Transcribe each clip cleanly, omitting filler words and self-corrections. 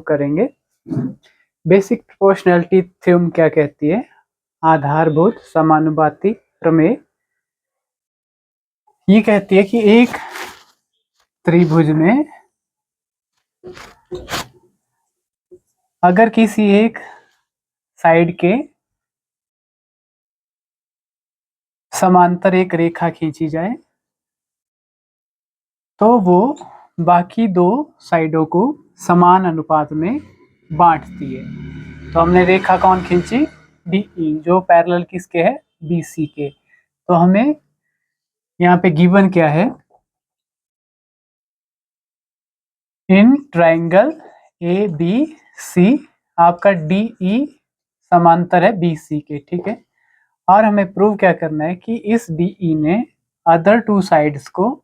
करेंगे। Basic proportionality theorem क्या कहती है? आधारभूत समानुपाती प्रमेय ये कहती है कि एक त्रिभुज में अगर किसी एक साइड के समांतर एक रेखा खींची जाए तो वो बाकी दो साइडों को समान अनुपात में बांटती है। तो हमने रेखा कौन खींची? DE, जो पैरेलल किसके है? BC के। तो हमें यहाँ पे गिवन क्या है? इन ट्राइंगल ABC आपका DE समांतर है BC के, ठीक है। और हमें प्रूव क्या करना है कि इस DE ने अदर टू साइड्स को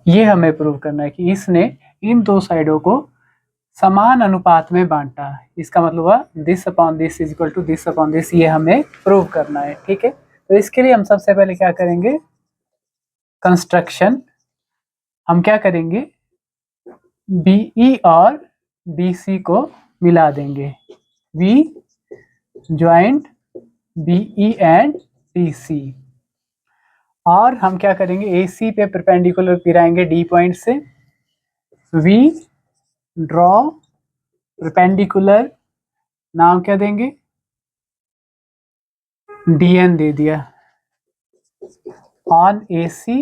ये हमें प्रूव करना है कि इसने इन दो साइडों को समान अनुपात में बांटा। इसका मतलब हुआ this upon this is equal to this upon this, ये हमें प्रूव करना है, ठीक है। तो इसके लिए हम सबसे पहले क्या करेंगे? कंस्ट्रक्शन। हम क्या करेंगे? BE और BC को मिला देंगे। V joint BE and BC। और हम क्या करेंगे? AC पे परपेंडिकुलर गिराएंगे D पॉइंट से। V ड्रॉ परपेंडिकुलर, नाम क्या देंगे? DN दे दिया। On AC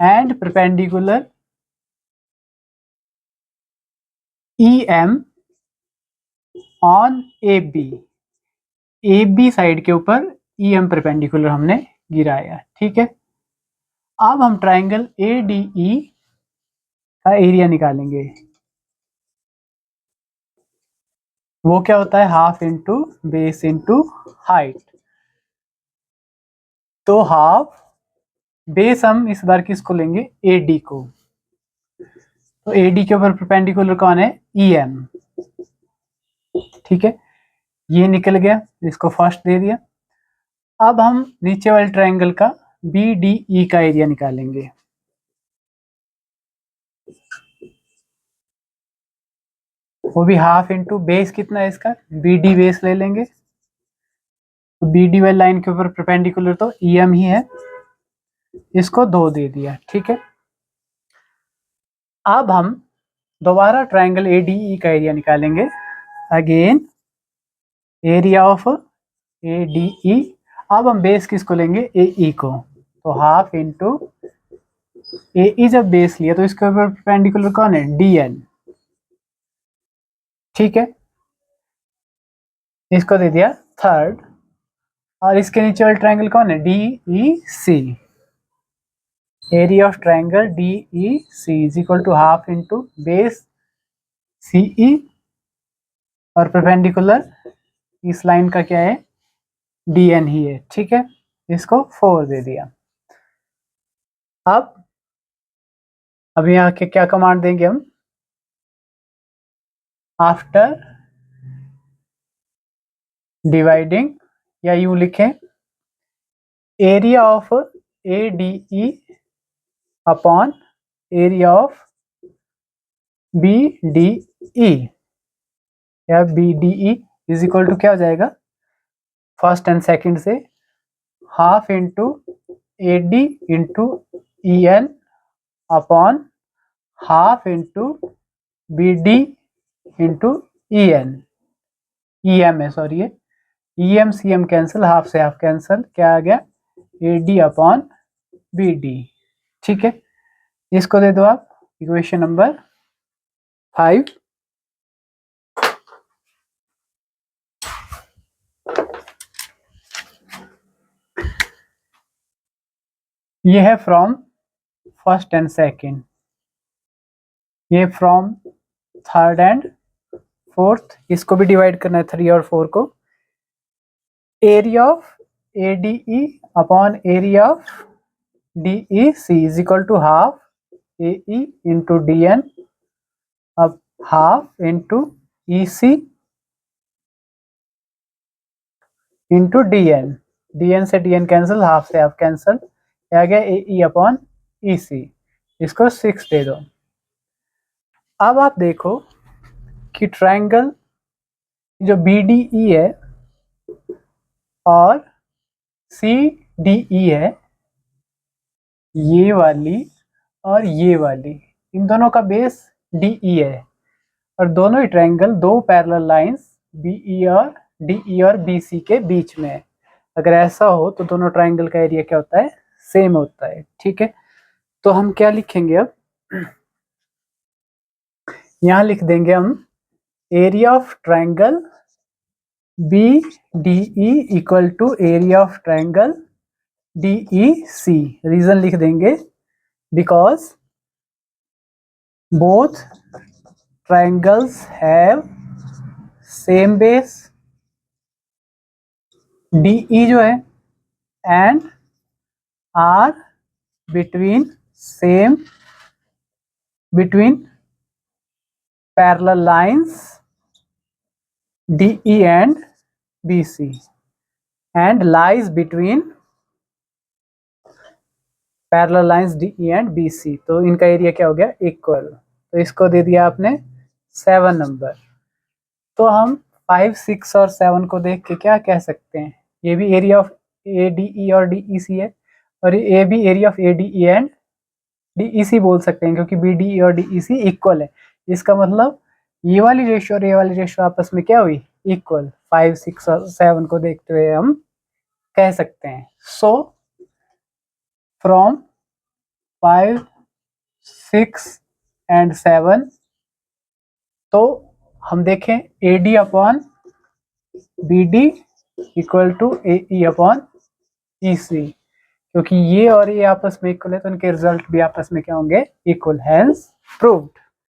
and perpendicular EM on AB। AB side के ऊपर EM परपेंडिकुलर हमने गिराया, ठीक है। अब हम ट्राइंगल ADE का एरिया निकालेंगे। वो क्या होता है? Half into base into height. तो हाफ बेस हम इस बार किसको लेंगे? AD को। तो AD के ऊपर परपेंडिकुलर कौन है? EM, ठीक है। ये निकल गया, इसको फर्स्ट दे दिया। अब हम नीचे वाले ट्रायंगल का BDE का एरिया निकालेंगे। वो भी हाफ इंटू बेस कितना है इसका? BD बेस ले लेंगे। तो BD वाली लाइन के ऊपर परपेंडिकुलर तो EM ही है, इसको 2 दे दिया, ठीक है। अब हम दोबारा ट्रायंगल ADE का एरिया निकालेंगे। Again area of ADE। अब हम बेस किसको लेंगे? AE को। तो हाफ इंटू AE जब बेस लिया तो इसके ऊपर परपेंडिकुलर कौन है? DN, ठीक है। इसको दे दिया थर्ड। और इसके नीचे वाला ट्रायंगल कौन है? DEC। Area of triangle DEC is equal to half into base CE और परपेंडिकुलर इस लाइन का क्या है? DN ही है, ठीक है। इसको 4 दे दिया। अब यहाँ के क्या कमांड देंगे हम? आफ्टर डिवाइडिंग, या यूं लिखें area of ADE upon area of BDE, या BDE इज इक्वल टू क्या हो जाएगा? फर्स्ट एंड सेकंड से half into AD into EN upon half into BD into EM है, सॉरी ये EM CM कैंसिल, हाफ से हाफ कैंसिल, क्या आ गया? AD अपॉन BD, ठीक है। इसको दे दो आप इक्वेशन नंबर 5। ये है फ्रॉम फर्स्ट एंड सेकंड, ये फ्रॉम थर्ड एंड फोर्थ। इसको भी डिवाइड करना है 3 और 4 को। Area of ADE upon area of DEC is equal to half AE into DN, अब half into EC into DN। dn से dn कैंसिल, हाफ से हाफ कैंसिल, आ गया AE अपॉन EC, इसको 6 दे दो। अब आप देखो कि ट्रायंगल जो BDE है और CDE है, ये वाली और ये वाली, इन दोनों का बेस DE है और दोनों ही ट्रायंगल दो पैरेलल लाइंस BE और DE और BC के बीच में है। अगर ऐसा हो तो दोनों ट्रायंगल का एरिया क्या होता है, सेम होता है। ठीक है, तो हम क्या लिखेंगे अब, यहाँ लिख देंगे हम area of triangle BDE equal to area of triangle DEC। Reason लिख देंगे because both triangles have same base DE जो है and are between parallel lines DE and BC and lies between parallel lines DE and BC। तो इनका area क्या हो गया, equal. तो इसको दे दिया आपने 7 नंबर। तो हम 5, 6 और 7 को देख के क्या कह सकते हैं, ये भी एरिया ऑफ ADE और DEC है और ये भी area of ADE and DEC बोल सकते हैं, क्योंकि BDE और DEC इक्वल है। इसका मतलब ये वाली रेशियो और ये वाली रेशियो आपस में क्या हुई, इक्वल। 5, 6 और 7 को देखते हुए हम कह सकते हैं। सो फ्रॉम 5, 6 एंड 7, तो हम देखें AD upon BD equal to AE upon EC, क्योंकि ये और ये आपस में इक्वल है तो इनके रिजल्ट भी आपस में क्या होंगे, इक्वल। Hence proved.